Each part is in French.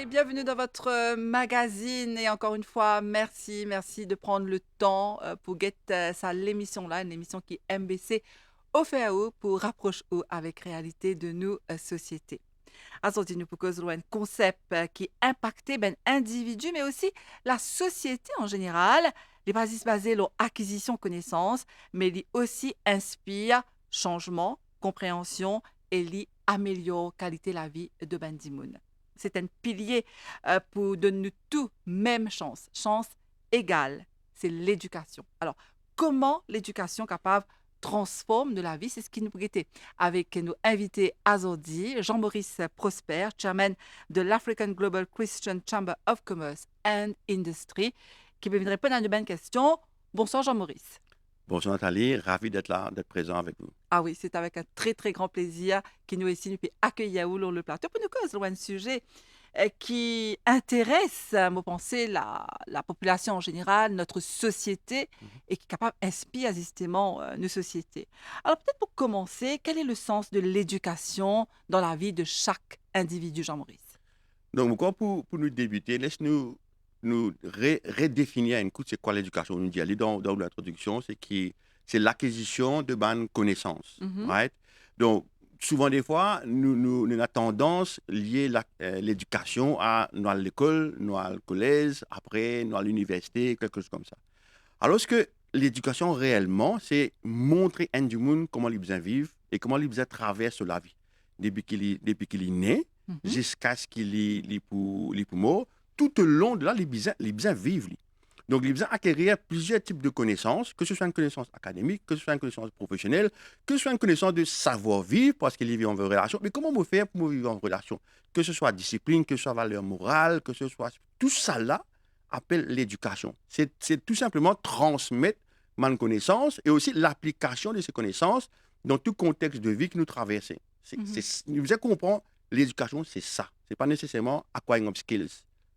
et bienvenue dans votre magazine. Et encore une fois, merci de prendre le temps pour get ça l'émission là, une émission qui est MBC au fait à eau pour rapprocher eau avec réalité de nos sociétés. Azoti nous propose un concept qui impacte ben individu mais aussi la société en général. Les bases basées sur acquisition connaissance, mais ils aussi inspire changement, compréhension et li améliore qualité la vie de Bandimoun. C'est un pilier pour donner tout même chance égale, c'est l'éducation. Alors, comment l'éducation capable transforme de la vie, c'est ce qui nous prêtait avec nos invités aujourd'hui, Jean-Maurice Prosper, chairman de l'African Global Christian Chamber of Commerce and Industry, qui peut venir répondre à une bonne question. Bonsoir Jean-Maurice. Bonjour Nathalie, ravi d'être là, d'être présent avec vous. Ah oui, c'est avec un très grand plaisir que nous ici nous pouvons accueillir vous sur le plateau pour nous causer un sujet qui intéresse, me penser, la population en général, notre société, Mhm. et qui est capable d'inspirer justement nos sociétés. Alors peut-être pour commencer, quel est le sens de l'éducation dans la vie de chaque individu, Jean-Maurice? Donc, encore pour nous débuter, laisse-nous redéfinir un coup c'est quoi l'éducation. On nous dit aller dans l'introduction, c'est l'acquisition de bonnes connaissances. Mhm, Right? Donc, souvent des fois, nous avons tendance lier l'éducation à nous à l'école, nous à le collège, après nous à l'université, quelque chose comme ça. Alors que l'éducation réellement, c'est montrer à un du monde comment les gens vivent et comment les gens traversent la vie. Depuis qu'il est né mhm. jusqu'à ce qu'il est mort, tout au long de là, les gens vivent. Donc, les gens acquérir plusieurs types de connaissances, que ce soit une connaissance académique, que ce soit une connaissance professionnelle, que ce soit une connaissance de savoir-vivre, parce qu'ils vivent en relation. Mais comment on fait pour vivre en relation? Que ce soit discipline, que ce soit valeur morale, que ce soit... Tout ça là, appelle l'éducation. C'est tout simplement transmettre ma connaissance et aussi l'application de ces connaissances dans tout contexte de vie que nous traversons. Mhm. Vous comprendre, l'éducation, c'est ça. Ce n'est pas nécessairement acquiring of skills.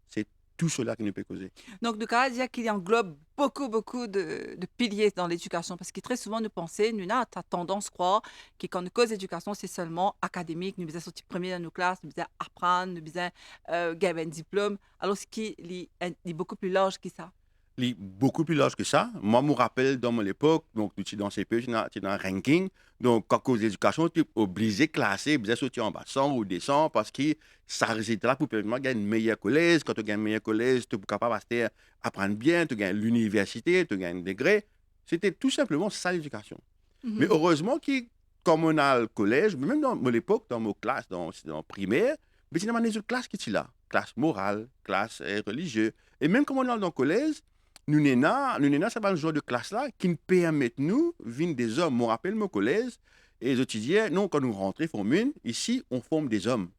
C'est tout cela qui nous peut causer. Donc, de cas, dire qu'il englobe beaucoup de piliers dans l'éducation, parce que très souvent, nous pensons, nous avons tendance à croire que quand nous cause éducation, c'est seulement académique, nous devons sortir premier dans nos classes, nous devons apprendre, nous devons gagner un diplôme, alors ce qui est beaucoup plus large que ça. Beaucoup plus large que ça. Moi, je me rappelle dans mon époque, donc tu es dans CPE, tu es dans un ranking. Donc, quand cause d'éducation, tu es obligé de classer, obligé de sortir en bas 100 ou descend parce que ça résultat là pour permettre de gagner une meilleure collège. Quand tu gagnes une meilleure collège, tu es capable d'apprendre bien, tu gagnes l'université, tu gagnes un degré. C'était tout simplement ça l'éducation. Mais Mhm. heureusement que, comme on a le collège, même dans mon époque, dans nos classes, dans primaire, mais c'est dans les autres classes qui sont là. Classe morale, classe religieuse. Et même comme on est dans le collège, ça va le genre de classe-là qui nous permettent, nous, vivre des hommes. Je me rappelle mon collège, et les étudiants, non, quand nous rentrons, forment une, ici, on forme des hommes.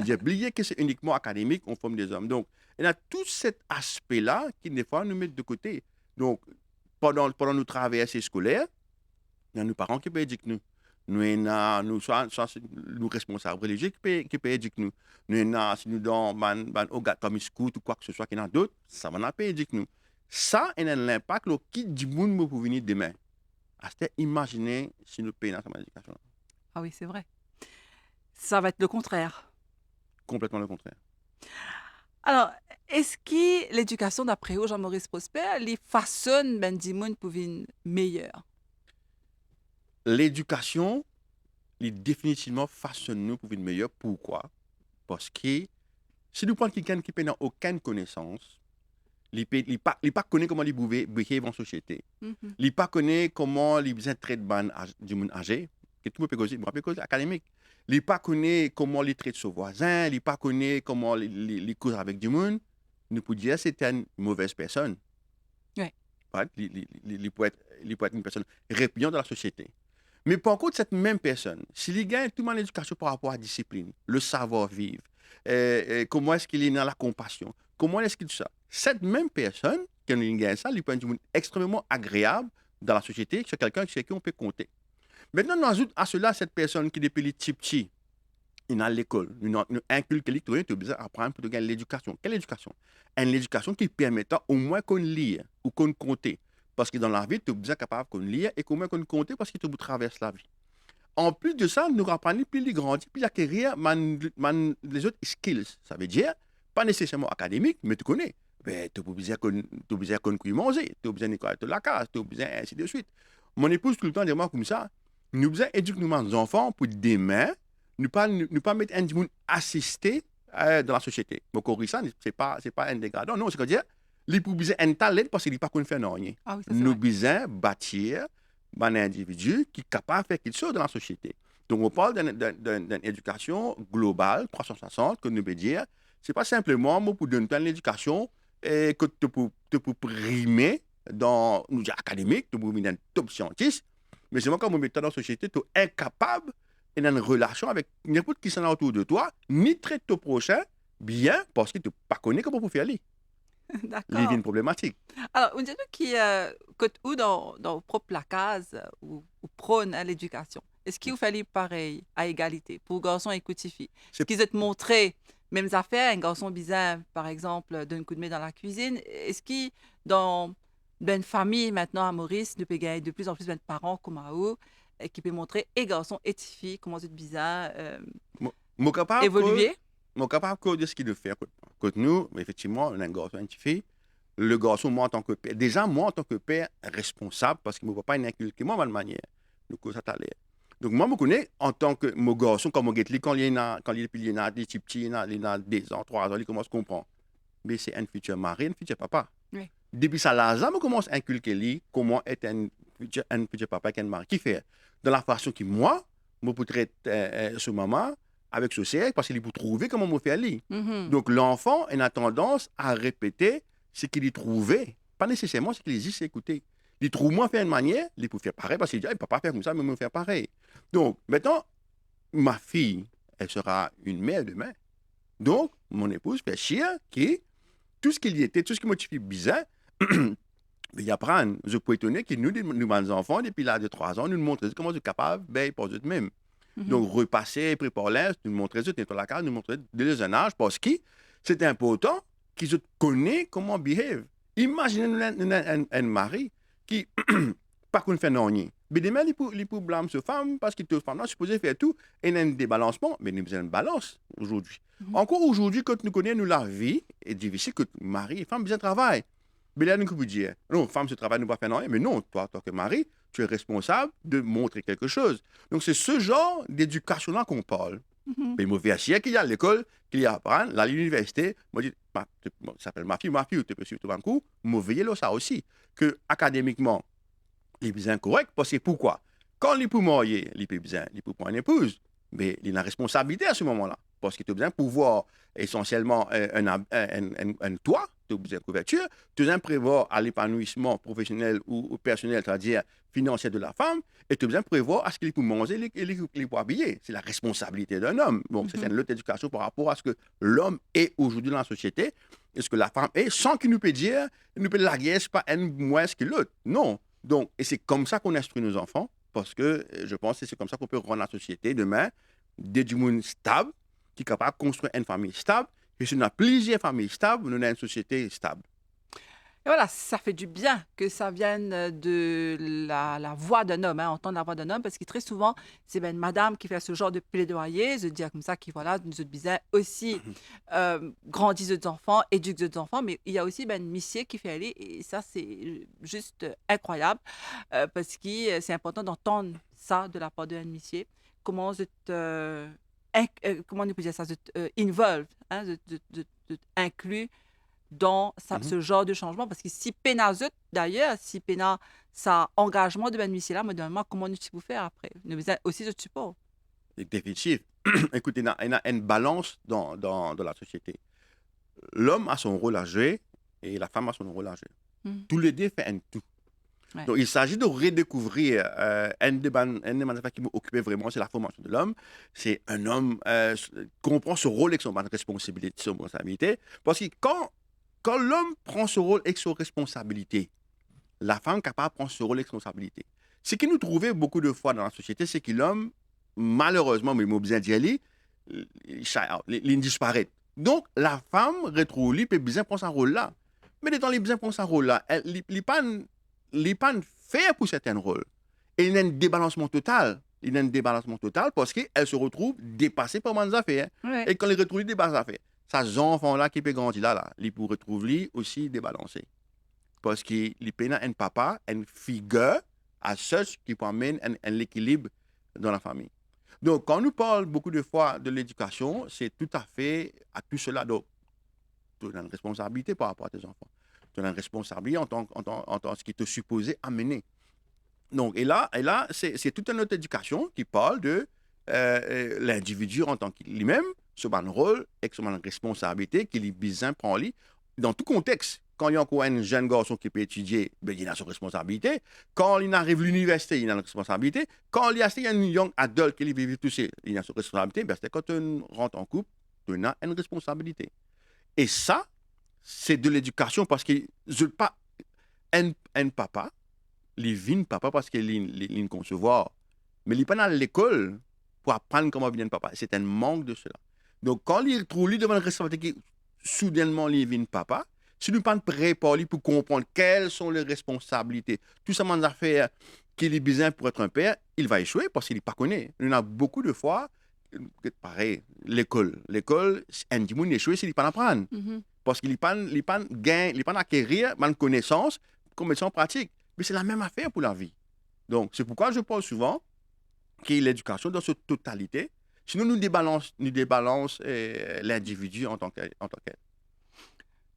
J'ai oublié que c'est uniquement académique, on forme des hommes. Donc, il y a tout cet aspect-là qui, des fois, nous met de côté. Donc, pendant nos traversées scolaires, il y a nos parents qui peuvent éduquer nous. Soit c'est nous responsables religieux qui peuvent éduquer nous. Si nous dans au gars comme scout ou quoi que ce soit, qu'il y en a d'autres, ça va pas éduquer nous. Ça, il a un impact sur qui du monde pour venir demain. C'est imaginer si nous payons dans cette éducation. Ah oui, c'est vrai. Ça va être le contraire. Complètement le contraire. Alors, est-ce que l'éducation, d'après vous, Jean-Maurice Prosper, les façonne ben, du monde pour une meilleure? L'éducation, il définitivement façonne nous pour une meilleure. Pourquoi? Parce que si nous prenons quelqu'un qui n'a aucune connaissance, il ne pas connaît comment il behave en société. Mhm. Il ne pas connaît comment il bien traite du monde âgé, que tout le monde peut causer, académique. Il ne pas connaît comment il traite son voisin, il ne pas connaît comment il cause avec du monde. Nous pouvons dire que c'est une mauvaise personne. Ouais. Right? Il peut être une personne répugnante dans la société. Mais par contre, cette même personne, s'il gagne tout mon éducation par rapport à la discipline, le savoir-vivre, comment est-ce qu'il est dans la compassion, comment est-ce qu'il ça, cette même personne, qui gagne ça, lui peut être extrêmement agréable dans la société, c'est quelqu'un sur qui on peut compter. Maintenant, nous ajoutons à cela cette personne qui, depuis le petit, il est à l'école, nous inculque l'électronique, tu as besoin d'apprendre pour gagner l'éducation. Quelle éducation? Une éducation qui permettra au moins qu'on lise ou qu'on compte. Parce que dans la vie, tu es besoin capable qu'on lise et qu'au moins qu'on compte parce que tu traverses la vie. En plus de ça, nous apprenons plus les grandir, plus acquérir les autres skills. Ça veut dire, pas nécessairement académique, mais tu connais. Ben, tu es obligé de connaître manger, tu es obligé de connaître la case, tu es obligé ainsi de suite. Mon épouse, tout le temps, dit moi comme ça, nous devons éduquer nos enfants pour demain, ne pas mettre un monde assisté dans la société. Donc, ça, ce n'est pas un dégradant. Non, c'est-à-dire, les pour besoin un talent parce qu'il n'est pas qu'on fait rien. Ah oui, ça c'est Nous vrai. besoin bâtir un individu qui est capable de faire quelque chose dans la société. Donc, on parle d'une éducation globale, 360, que nous veut dire, c'est pas simplement moi, pour donner une éducation que tu peux primer dans nous académique, tu peux primer dans top scientiste, mais c'est moi quand on met dans la société, tu es incapable d'être en relation avec n'importe qui s'en autour de toi, ni traiter ton prochain bien parce que tu ne connais pas comment pour faire les D'accord. problématiques. Alors, on dirait qui, où dans vos propres la case ou prône à l'éducation. Est-ce qu'il vous fallait pareil, à égalité, pour garçons et petites filles? Est-ce C'est qu'ils ont montré mêmes affaires, un garçon bizarre, par exemple, donne un coup de main dans la cuisine? Est-ce qu'il, dans une famille maintenant à Maurice, nous peut gagner de plus en plus de parents comme à eux, qui peut montrer et garçons et petites filles comment c'est bizarre, Mon capable que évoluer? mon capable que de ce qu'il fait que nous, effectivement, on a un garçon et une fille. Le garçon, moi en tant que père, déjà moi en tant que père responsable, parce qu'il ne me voit pas inculquer moi de manière. Donc ça t'allait. Donc moi, je me connais en tant que mon garçon, comme mon guette quand il y a des petits, il y a des ans, 3 ans, il commence à comprendre. Mais c'est un futur mari, un futur papa. Oui. Depuis ça, là, je commence à inculquer lui comment être un futur papa et un mari. Qui fait dans la façon que moi, je peux traiter ce maman avec ce cercle, parce qu'il peut trouver comment me faire lui. Mhm. Donc l'enfant a tendance à répéter ce qu'il y trouvait, pas nécessairement ce qu'il existe écouter. Il trouve moi faire une manière, il peut faire pareil, parce qu'il dit, il ne peut pas faire comme ça, mais il me faire pareil. Donc, maintenant, ma fille, elle sera une mère demain. Donc, mon épouse fait chier qui, tout ce qu'il y était, tout ce qui me fait bizarre, il apprend. Je peux étonner que nous, nos enfants, depuis l'âge de 3 ans, nous montrent comment ils sont capables de pour eux-mêmes. Mhm. Donc, repasser, préparer, nous montrer, nettoyer la case, nous montrer dès le jeune âge, parce que c'est important qu'ils connaissent comment behave. Imaginez un mari qui, pas qu'on fait non rien. Mais demain, il peut blâmer cette femme parce qu'il est femme là, supposé faire tout, et il y a un débalancement, mais il y a besoin de balance aujourd'hui. Mhm. Encore aujourd'hui, quand nous connaissons la vie, est difficile que mari et femme besoin de travail. Mais là, nous pouvons dire, non, femme, ce travail ne va pas faire rien, mais non, toi, que mari, tu es responsable de montrer quelque chose. Donc, c'est ce genre d'éducation-là qu'on parle. Mhm. Mais mauvais chier qu'il y a à l'école, qu'il y a à apprendre, là, à l'université, moi, je dis, ça s'appelle ma fille, tu peux suivre tout d'un coup, mauvais là, ça aussi. Que académiquement, il est bien incorrect, parce que pourquoi? Quand il peut marier, il peut prendre une épouse, mais il a une responsabilité à ce moment-là. Parce qu'il a besoin de pouvoir essentiellement un toit, tu as besoin de couverture, tu as besoin de prévoir à l'épanouissement professionnel ou personnel, c'est-à-dire financier de la femme, et tu as besoin de prévoir à ce qu'il peut manger et qu'il peut habiller. C'est la responsabilité d'un homme. Donc, c'est une autre éducation par rapport à ce que l'homme est aujourd'hui dans la société et ce que la femme est, sans qu'il nous peut dire, nous peut la guerre, c'est pas un moins que l'autre. Non. Donc, et c'est comme ça qu'on instruit nos enfants, parce que je pense que c'est comme ça qu'on peut rendre la société demain du monde stable, qui est capable de construire une famille stable. Et si on a plusieurs familles stables, on a une société stable. Et voilà, ça fait du bien que ça vienne de la voix d'un homme, hein, entendre la voix d'un homme, parce que très souvent, c'est ben, une madame qui fait ce genre de plaidoyer, je dire comme ça, qui voilà, nous autres bizarres aussi grandissent d'autres enfants, éduquent d'autres enfants, mais il y a aussi ben, une missier qui fait aller, et ça, c'est juste incroyable, parce que c'est important d'entendre ça de la part d'un missier, comment vous êtes, comment on peut dire ça, vous êtes involved, hein, vous êtes inclus dans Mhm. ce genre de changement. Parce que si pena zut, d'ailleurs, si pena ça engagement de ben là, me demande comment nous pouvons faire après. Nous besoin aussi de support. C'est définitif. Écoutez, il y a une balance dans la société. L'homme a son rôle à jouer et la femme a son rôle à jouer. Mhm. Tous les deux font un tout. Ouais. Donc, il s'agit de redécouvrir un des affaires qui m'occupait vraiment, c'est la formation de l'homme. C'est un homme comprend ce rôle et son responsabilité. Parce que quand l'homme prend ce rôle et son responsabilité, la femme est capable de prendre ce rôle et son responsabilité. Ce qui nous trouvait beaucoup de fois dans la société, c'est que l'homme, malheureusement, mais il m'a bien dit, il disparaît. Donc, la femme retrouve lui, peut bien prendre ce rôle-là. Mais dans les bien prendre ce rôle-là, elle n'est pas fait pour certains rôles. Et il y a un débalancement total. Il y a un débalancement total parce qu'elle se retrouve dépassée par les affaires. Ouais. Et quand elle retrouve dépassée affaires, ces enfants-là qui peut grandir là, ils pourraient retrouver lui aussi débalancé. Parce qu'il peut un papa, une figure à ceux qui amène un équilibre dans la famille. Donc, quand nous parlons beaucoup de fois de l'éducation, c'est tout à fait à tout cela. Donc, tu as une responsabilité par rapport à tes enfants. Tu as une responsabilité en tant ce qui te supposé amener. Donc, et là c'est toute une autre éducation qui parle de l'individu en tant que lui-même, son rôle et son responsabilité qu'il est besoin de prendre dans tout contexte. Quand il y a encore un jeune garçon qui peut étudier, ben, il a son responsabilité. Quand il arrive à l'université, il a une responsabilité. Quand il y a un young adulte qui vit tout seul, il a son responsabilité. Ben, c'est quand tu rentres en couple, tu as une responsabilité. Et ça, c'est de l'éducation parce que pas un papa, il vient papa parce qu'il est concevoir. Mais il n'est pas dans l'école pour apprendre comment vient papa. C'est un manque de cela. Donc, quand il trouve lui devant une responsabilité qui soudainement il vient papa, si nous ne sommes pas prêts pour comprendre quelles sont les responsabilités, tout ça, des affaires qu'il est besoin pour être un père, il va échouer parce qu'il n'est pas connu. Il y en a beaucoup de fois, pareil, l'école. L'école, un monde échoué s'il n'est pas apprendre. Parce qu'il n'est pas acquérir une connaissance comme en pratique. Mais c'est la même affaire pour la vie. Donc, c'est pourquoi je parle souvent que l'éducation dans sa totalité, sinon nous débalancons l'individu en tant qu'elle.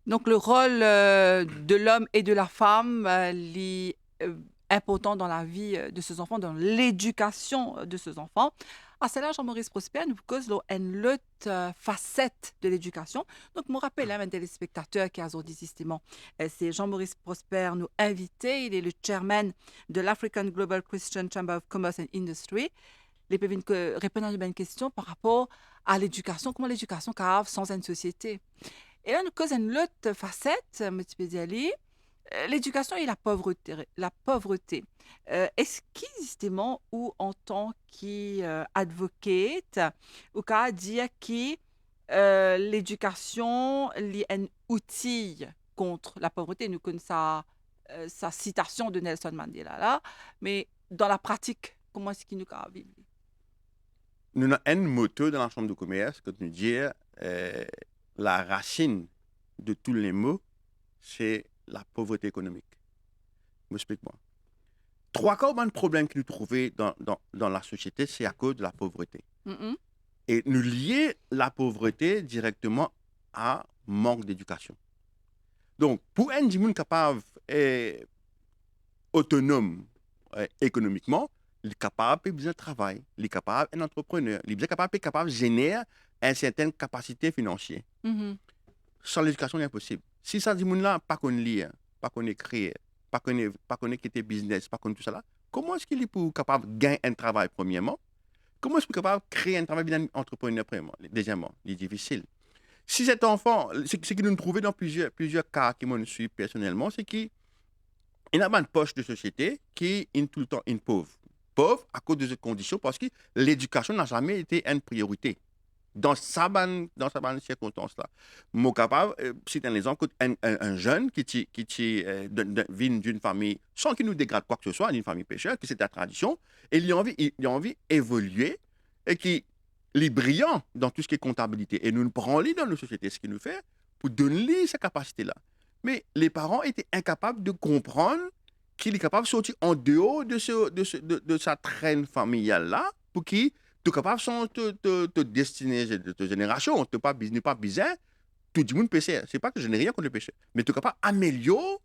Donc, le rôle de l'homme et de la femme est important dans la vie de ces enfants, dans l'éducation de ces enfants. À cela, Jean-Maurice Prosper nous cause une autre facette de l'éducation. Donc, je me rappelle, un téléspectateur qui a aujourd'hui justement, c'est Jean-Maurice Prosper, nous invité. Il est le chairman de l'African Global Christian Chamber of Commerce and Industry. Il peut répondre à une question par rapport à l'éducation, comment l'éducation carave sans une société. Et là, nous cause une autre facette, M. Pédiali, l'éducation et la pauvreté. Est-ce qu'il justement, ou en tant qu'advocate, ou qu'à dire que l'éducation est un outil contre la pauvreté, nous connaissons sa citation de Nelson Mandela là, mais dans la pratique, comment est-ce qu'il nous a vivre? Nous avons un motto dans la chambre de commerce que nous disons la racine de tous les maux, c'est la pauvreté économique. M'explique-moi. 3/4 des problèmes que nous trouvons dans la société, c'est à cause de la pauvreté. Et nous lions la pauvreté directement à manque d'éducation. Donc, pour un individu capable et autonome économiquement, il est capable de bien travailler, il est capable d'être un entrepreneur, il est capable de générer une certaine capacité financière. Sans l'éducation, c'est impossible. Si ça dit là pas qu'on lire, pas qu'on écrire, pas qu'on quitter business, pas qu'on tout ça là, comment est-ce qu'il est pour capable de gagner un travail premièrement? Comment est-ce qu'il est capable de créer un travail bien entrepreneur premièrement? Deuxièmement, il est difficile. Si cet enfant, ce que nous trouvons dans plusieurs cas qui me suivent personnellement, c'est qu'il y a une poche de société qui est tout le temps une pauvre. Pauvre à cause de ces conditions parce que l'éducation n'a jamais été une priorité. Dans sa bonne circonstance-là. Moi, capable, c'est un exemple, un jeune qui vient d'une famille, sans qu'il nous dégrade quoi que ce soit, d'une famille pécheur, que c'est la tradition, et il a envie d'évoluer, et qui est brillant dans tout ce qui est comptabilité. Et nous nous prenons dans nos sociétés, ce qu'il nous fait, pour donner cette capacité-là. Mais les parents étaient incapables de comprendre qu'il est capable de sortir en dehors de sa traîne familiale-là, pour qu'il tu es capable de te destiner de ta génération. Tu n'es pas bizarre. Tout le monde péché. Ce n'est pas que je n'ai rien contre le péché. Mais tu es capable d'améliorer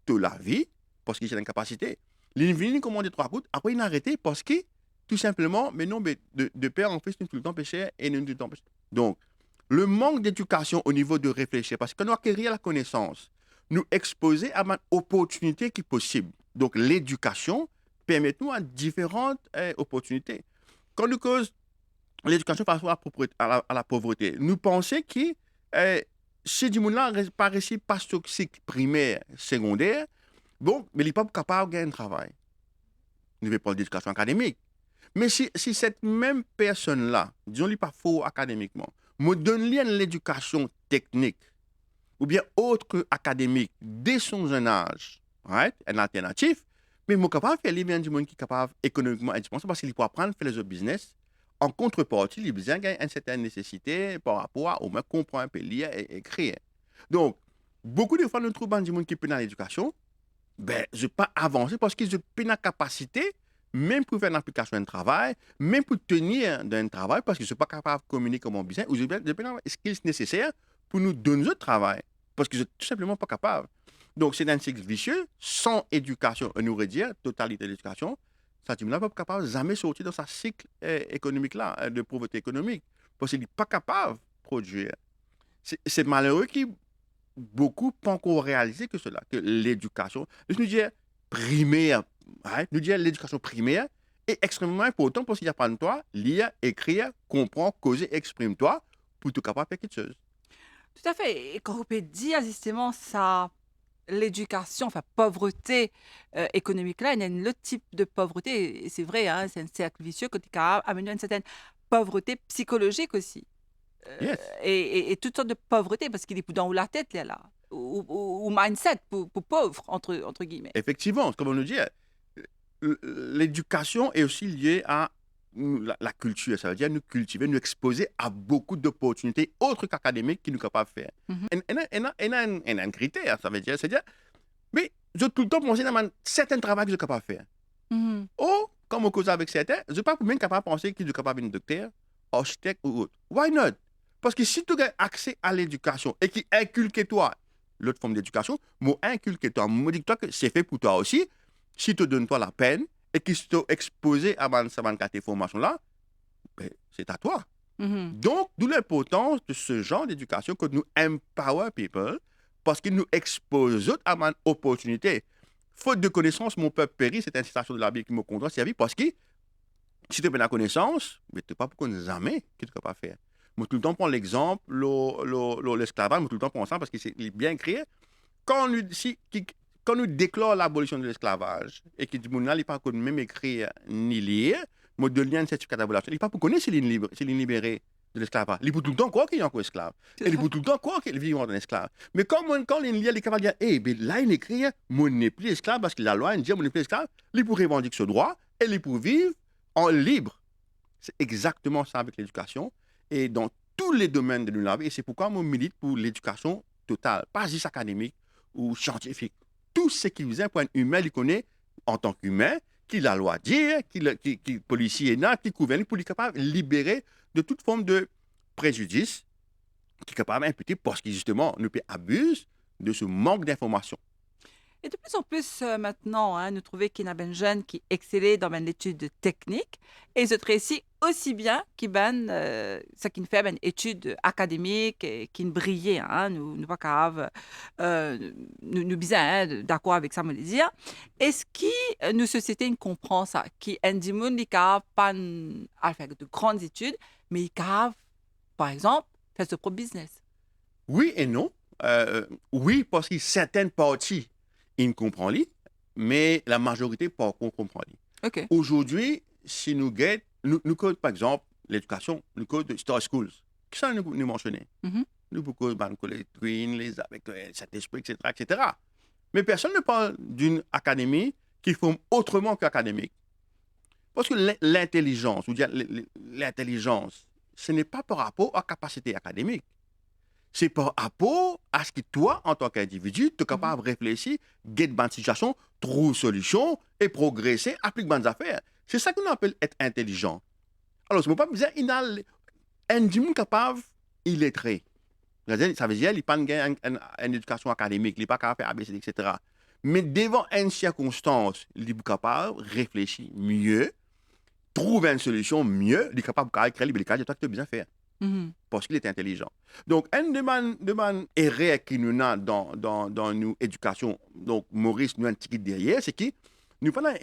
la vie parce qu'il a une capacité. L'invini commande 3 gouttes. Après, il a arrêté parce que, tout simplement, mais non, mais de père en fils, nous tout le temps péché et nous tout le temps péché. Donc, le manque d'éducation au niveau de réfléchir, parce que nous acquérir la connaissance, nous exposer à une opportunité qui est possible. Donc, l'éducation permet-nous à différentes opportunités. Quand nous cause l'éducation par rapport à la pauvreté, nous pensons que si du monde-là n'a pas réussi pas toxique primaire, secondaire, bon, mais il n'est pas capable de gagner un travail. Nous ne parlons pas d'éducation académique. Mais si cette même personne-là, disons, il n'est pas faux académiquement, me donne l'éducation technique ou bien autre académique dès son jeune âge, right? Un alternatif, mais je suis capable de faire les du monde qui est capable économiquement indispensable parce qu'il peut apprendre à faire les autres business en contrepartie, il a besoin d'une certaine nécessité par rapport à au moins comprendre un peu, lire et écrire. Donc, beaucoup de fois, nous trouvons des gens qui peuvent dans l'éducation, ben, je n'ai pas avancé parce qu'ils n'ont pas la capacité, même pour faire une application de travail, même pour tenir d'un travail, parce qu'ils ne sont pas capables de communiquer comme on besoin, ou ils n'ont pas les skills nécessaires pour nous donner le travail, parce qu'ils ne sont tout simplement pas capables. Donc, c'est un cycle vicieux, sans éducation, on aurait dit, totalité de l'éducation, ça dit, n'est pas capable de jamais sortir dans ce cycle économique-là, de pauvreté économique, parce qu'il n'est pas capable de produire. C'est malheureux qu'il beaucoup pas encore réalisé que cela, que l'éducation, je nous dis primaire, hein, nous dis l'éducation primaire est extrêmement important parce qu'il y a pas de toi, lire, écrire, comprendre, causer, exprime-toi pour être capable de faire quelque chose. Tout à fait. Et quand on peut dire justement ça, l'éducation, enfin pauvreté économique là, il y a un autre type de pauvreté, et c'est vrai, hein, c'est un cercle vicieux qui amène à une certaine pauvreté psychologique aussi. Yes. Et toutes sortes de pauvreté, parce qu'il est dans la tête là, ou mindset pour pauvre, entre guillemets. Effectivement, comme on nous dit, l'éducation est aussi liée à la culture. Ça veut dire nous cultiver, nous exposer à beaucoup d'opportunités autres qu'académiques qui nous sont capables de faire. Mhm. Et un critère, ça veut dire, c'est-à-dire, mais je tout le temps penser à certains travaux que je suis capable de faire. Mhm. Ou, comme on cause avec certains, je ne suis pas même capable de penser qu'ils sont capables d'être docteur, architecte ou autre. Why not? Parce que si tu as accès à l'éducation et qui inculque toi, l'autre forme d'éducation, moi inculque toi, moi dis toi que c'est fait pour toi aussi, si tu donnes toi la peine et qui sont exposé à cette formation-là, ben, c'est à toi. Mhm. Donc, d'où l'importance de ce genre d'éducation que nous empower people parce qu'il nous expose à une opportunité. Faute de connaissance, mon peuple périt, c'est une citation de la Bible qui me contraint servir parce que si tu as la connaissance, mais tu n'as pas pour jamais que tu ne peux pas faire. Moi, tout le temps, prends l'exemple, l'esclavage, moi, tout le temps, prends ça parce qu'il est bien écrit. Quand nous déclarons l'abolition de l'esclavage et que du monde n'a pas même écrire ni lire, moi, de lien de certificat d'abolition, il n'est pas pour connaître s'il est libéré de l'esclavage. Il peut tout le temps croire qu'il est encore esclave. Et il peut tout le temps croire qu'il vit en esclave. Mais quand il lit, il est capable de dire, eh, bien, là, il écrit, moi, n'est plus esclave parce que la loi, il dit, moi, n'est plus esclave. Il peut revendiquer ce droit et il peut vivre en libre. C'est exactement ça avec l'éducation et dans tous les domaines de la vie. Et c'est pourquoi moi, je milite pour l'éducation totale, pas juste académique ou scientifique. Tout ce qui vous est pour un humain, il connaît en tant qu'humain, qui la loi dire, qui policier est qui gouverne, pour être capable de libérer de toute forme de préjudice, qui est capable d'imputer parce que justement, nous abuse de ce manque d'information. Et de plus en plus maintenant, hein, nous trouvons qu'il y a des jeunes qui excellent dans l'étude technique et ils réussissent aussi bien qu'ils ce qui fait une étude académique et qui brillent. Hein, nous pas grave, nous bien d'accord avec ça, me le dire. Est-ce que nos sociétés comprennent ça, qui un monde qui pas à faire de grandes études, mais qui par exemple, faire ce propre business. Oui et non. Oui, parce que certaines parties, ils comprennent, mais la majorité, pas qu'on comprend. Ok. Aujourd'hui, si nous guettons, nous code, par exemple, l'éducation, nous code Star Schools. Qui ça nous mentionner? Mhm. Nous beaucoup les Twin, les avec cet esprit, etc., etc. Mais personne ne parle d'une académie qui forme autrement qu'académique. Parce que l'intelligence, ou dire l'intelligence, ce n'est pas par rapport à la capacité académique. C'est par rapport à ce que toi, en tant qu'individu, tu es capable de réfléchir, guetter une situation, trouver une solution et progresser, appliquer bonnes affaires. C'est ça qu'on appelle être intelligent. Alors, ce n'est pas dire qu'il a un individu capable, il est très. Ça veut dire qu'il n'a pas une éducation académique, il n'est pas capable de faire ABCD, etc. Mais devant une circonstance, il est capable de réfléchir mieux, trouver une solution mieux, il est capable de créer les cas de toi que tu as besoin de faire. Mhm. Parce qu'il est intelligent. Donc, une demande erreur qui nous a dans nos éducations, donc Maurice nous a un petit derrière, c'est que nous prenons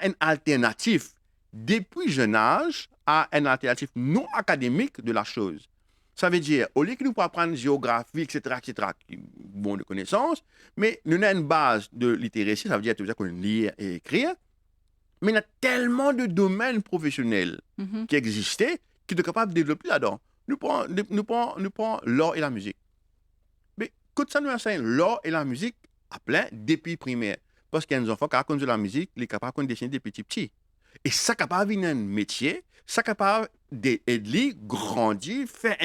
une alternative depuis jeune âge à une alternative non académique de la chose. Ça veut dire, au lieu que nous apprendre géographie, etc., bon de connaissances, mais nous avons une base de littératie, ça veut dire qu'on lit et écrire, mais il y a tellement de domaines professionnels Mhm. qui existaient qui sont capables de développer là-dedans. Nous prenons l'art et la musique. Mais quand ça nous enseigne l'art et la musique à plein depuis primaire. Parce qu'il y a des enfants qui apprennent de la musique, les capables de dessiner des petits petits. Et ça capable de un métier, ça capable aider grandir, faire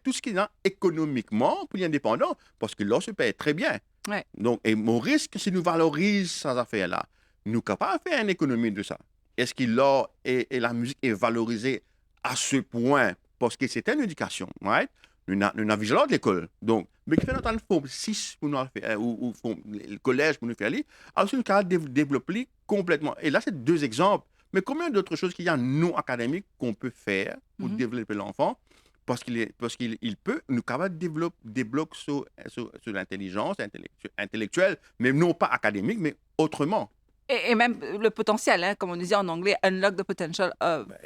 tout ce qu'il a économiquement pour être indépendant, parce que là, se paye très bien. Ouais. Donc, et mon risque, si nous valorisons ces affaires-là, nous sommes capables de faire une économie de ça. Est-ce que l'art et la musique est valorisée à ce point? Parce que c'est une éducation, right? Nous avons vigilant de l'école. Donc, mais qui fait notre forme 6 pour nous faire, ou le collège pour nous faire lire, alors c'est nous capables de développer complètement. Et là, c'est 2 exemples. Mais combien d'autres choses qu'il y a non académiques qu'on peut faire pour développer l'enfant? Parce qu'il peut nous capables de développer sur l'intelligence intellectuelle, mais non pas académique, mais autrement. Et même le potentiel, hein, comme on disait en anglais, unlock the potential of, Ben,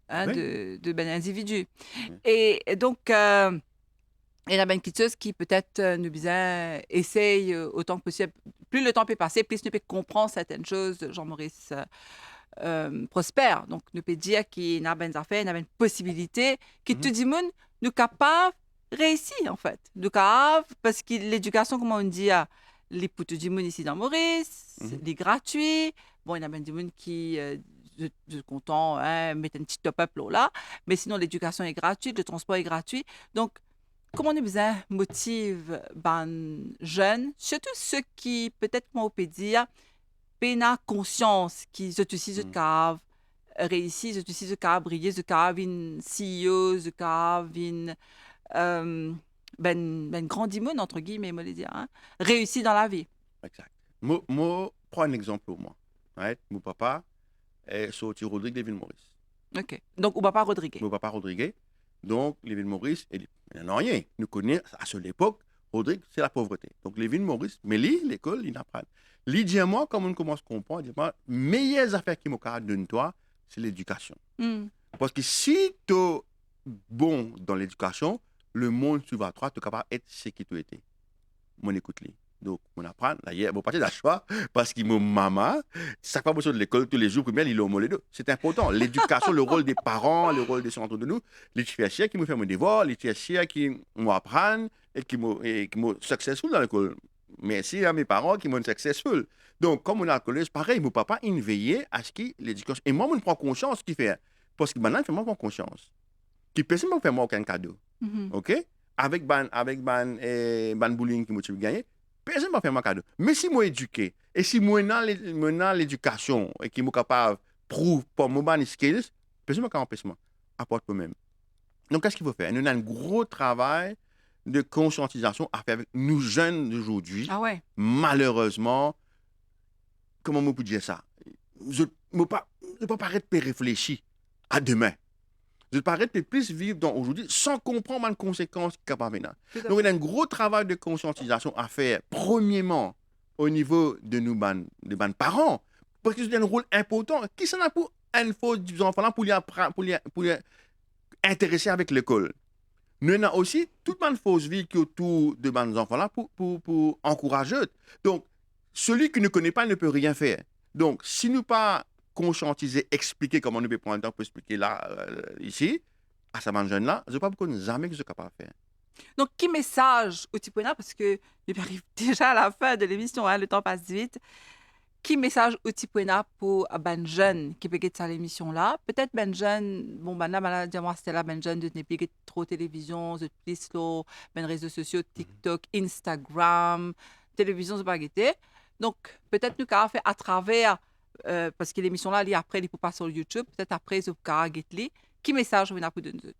hein, oui. de ben individu. Oui. Et donc, il y a ben quelque chose qui peut-être nous bien essaye autant que possible. Plus le temps peut passer, plus nous peut comprendre certaines choses, Jean-Maurice Prosper. Donc, nous peut dire qu'il y a ben affaires, il y a ben possibilités, que tout le monde nous capable réussir, en fait. Nous capable, parce que l'éducation, comme on dit, les poutes du monde ici dans Maurice, les gratuits. Bon, il y a ben du monde qui, je content, hein, mettre un petit top-up là. Mais sinon, l'éducation est gratuite, le transport est gratuit. Donc, comment on a besoin motive ben jeunes, surtout ceux qui, peut-être, moi, on peut dire, pena conscience qui je aussi je cave réussi, je aussi je cave briller, je cave une CEO, je cave une ben grand dimon entre guillemets, moi les dire, hein, réussi dans la vie. Exact. Moi, prends un exemple pour moi. Right? Mon papa est sorti Rodrigue Lévin-Maurice. OK. Donc, au papa Rodriguez. Mon papa Rodrigue. Donc, Lévin-Maurice, il n'en a rien. Nous connaissons, à cette époque, Rodrigue, c'est la pauvreté. Donc, Lévin-Maurice, mais lui, l'école, il n'apprend. Lui dit à moi, comme on commence à comprendre, il dit moi, meilleures affaires qui m'ont donné toi, c'est l'éducation. Parce que si tu es bon dans l'éducation, le monde suivant à toi, tu es capable d'être ce que tu étais. Mon écoute lui. Donc, on apprend, là, hier, bon, partir d'achat, parce que mon maman, ça pas besoin de l'école tous les jours, première, il est au les deux. C'est important. L'éducation, le rôle des parents, le rôle des gens autour de nous, les chercheurs qui me font mes devoirs, les chercheurs qui m'apprennent et qui m'ont successful dans l'école. Merci à mes parents qui m'ont successful. Donc, comme on a le collège, pareil, mon papa, il veillait à ce que l'éducation. Et moi, je prends conscience qu'il fait. Parce que maintenant, il fait moi conscience. Qui personne ne fait moi aucun cadeau. OK? Avec ban bullying qui m'a gagné, personne ne m'a fait mon cadeau. Mais si moi éduqué, et si moi dans l'éducation, et qui m'a capable de prouver pour mon ban skills, personne ne m'a empêché moi. Apporte pour même. Donc, qu'est-ce qu'il faut faire? Nous avons un gros travail de conscientisation à faire avec nous jeunes d'aujourd'hui. Ah ouais. Malheureusement, comment on peut dire ça? Je ne peux pas paraître réfléchir à demain. Je paraît de plus vivre dans aujourd'hui sans comprendre les conséquences qu'il y a maintenant. Donc, il y a un gros travail de conscientisation à faire, premièrement, au niveau de nos parents, parce que c'est un rôle important. Qui s'en a pour un faux des enfants pour les intéresser avec l'école? Nous avons aussi toute une fausse vie qui est autour de nos enfants-là pour encourager. Donc, celui qui ne connaît pas ne peut rien faire. Donc, si nous pas conscientiser, expliquer comment nous pouvons prendre le temps pour expliquer là, ici, à ces jeunes-là, je ne sais pas pourquoi nous jamais que je suis capable de faire. Donc, qui message au Tipona, parce que il arrive déjà à la fin de l'émission, hein, le temps passe vite. Qui message au Tipona pour ben jeune qui peut être à l'émission là? Peut-être ben jeune, bon ben là, dis-moi c'était là ben jeune de ne plus trop télévision, de plus trop ben réseaux sociaux, TikTok, Instagram, télévision c'est pas guetté. Donc peut-être nous qu'à faire à travers parce que l'émission là, après il peut pas sur YouTube, peut-être après ils peuvent guetter. Qui message vous n'a pour donner?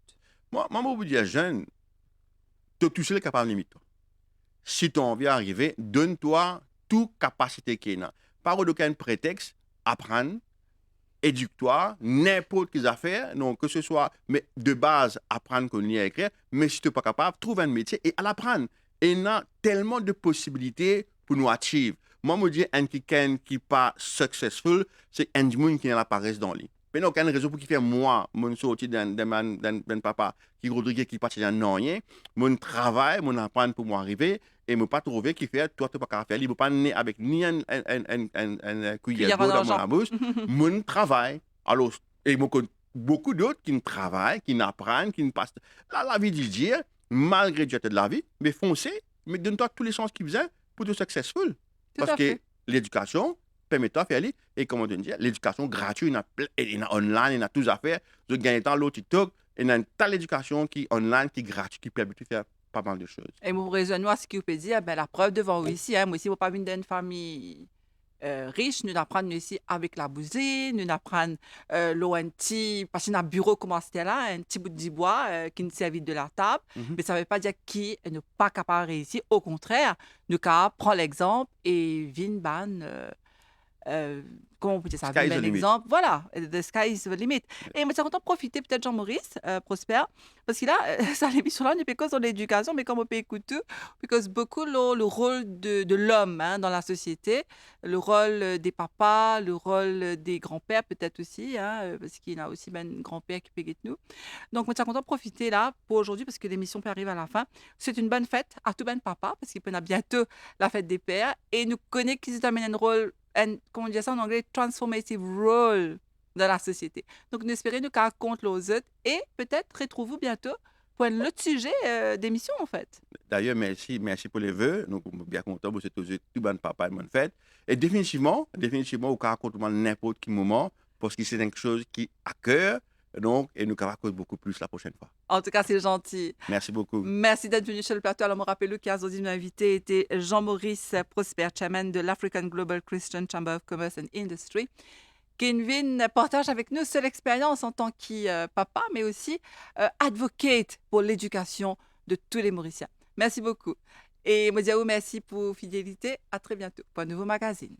Moi, je vous dis jeune, tu touches les capables limites. Si tu as envie d'arriver, donne-toi toute capacité qu'il y a. Pas aucun prétexte, apprendre, éduque-toi, n'importe quelle affaire, donc que ce soit, mais de base, apprendre qu'on lit à écrire, mais si tu n'es pas capable, trouve un métier et à l'apprendre. Et il y a tellement de possibilités pour nous achieve. Moi, je dis, un quelqu'un qui n'est pas successful, c'est un monde qui n'a pas paresse dans lui. Mais il n'y a aucun raison pour qu'il fasse moi, mon sorti d'un papa, qui Rodrigue, qui partit d'un rien, mon travail, mon apprendre pour moi arriver, et ne pas trouver qu'il fait, toi, tu ne peux pas faire. Il ne peut pas naître avec ni un cuillère d'eau dans mon bouche. Mon travail. Alors, et beaucoup d'autres qui ne travaillent, qui n'apprennent, qui ne passent. Là, la vie du dire, malgré Dieu de la vie, mais foncez, mais donne-toi tous les chances qu'il faisait pour être successful. Parce que l'éducation, permettant de faire aller. Et comme on dit, l'éducation gratuite, il y a online, il y a tout à faire. Je gagne temps l'autre TikTok, il y a une telle éducation qui est online, qui est gratuite, qui permet de faire pas mal de choses. Et mon raisonnement, ce qui vous peut dire, ben, la preuve devant vous ici, hein, moi aussi, je ne pas venir d'une famille riche, nous apprendre ici avec la bousine, nous apprendre l'ONT, parce qu'on a un bureau comme c'était là, un petit bout de bois qui nous servait de la table, Mhm. mais ça ne veut pas dire qui n'est pas capable de réussir. Au contraire, nous prend l'exemple et vin ban. Comment on peut dire ça? Sky is the Un limit. exemple. Voilà, the sky is the limit. Et moi, ça content de profiter peut-être Jean-Maurice, Prosper, parce qu'il a, ça l'émission-là, n'est pas que sur l'éducation, mais comme on peut écouter, parce que beaucoup le rôle de l'homme hein, dans la société, le rôle des papas, le rôle des grands-pères peut-être aussi, hein, parce qu'il a aussi ben, un grand-père qui peut être nous. Donc, moi, je suis content de profiter là pour aujourd'hui, parce que l'émission peut arriver à la fin. C'est une bonne fête à tout ben papa, parce qu'il peut y avoir bientôt la fête des pères, et nous connaît qui se termine un rôle comment on dit ça en anglais, transformative role dans la société. Donc, nous espérons nous qu'à compte les autres et peut-être retrouvons bientôt pour un autre sujet d'émission en fait. D'ailleurs, merci pour les vœux. Nous sommes bien contents pour cette tout bon papa et bonne fête. Et définitivement, au cas où n'importe quel moment, parce que c'est quelque chose qui a cœur. Donc, et nous avons beaucoup plus la prochaine fois. En tout cas, c'est gentil. Merci beaucoup. Merci d'être venu sur le plateau. Alors, je me rappelle que notre invité était Jean-Maurice Prosper, chairman de l'African Global Christian Chamber of Commerce and Industry. Kenvin partage avec nous seule expérience en tant que papa, mais aussi advocate pour l'éducation de tous les Mauriciens. Merci beaucoup. Et Modiaou, merci pour fidélité. À très bientôt pour un nouveau magazine.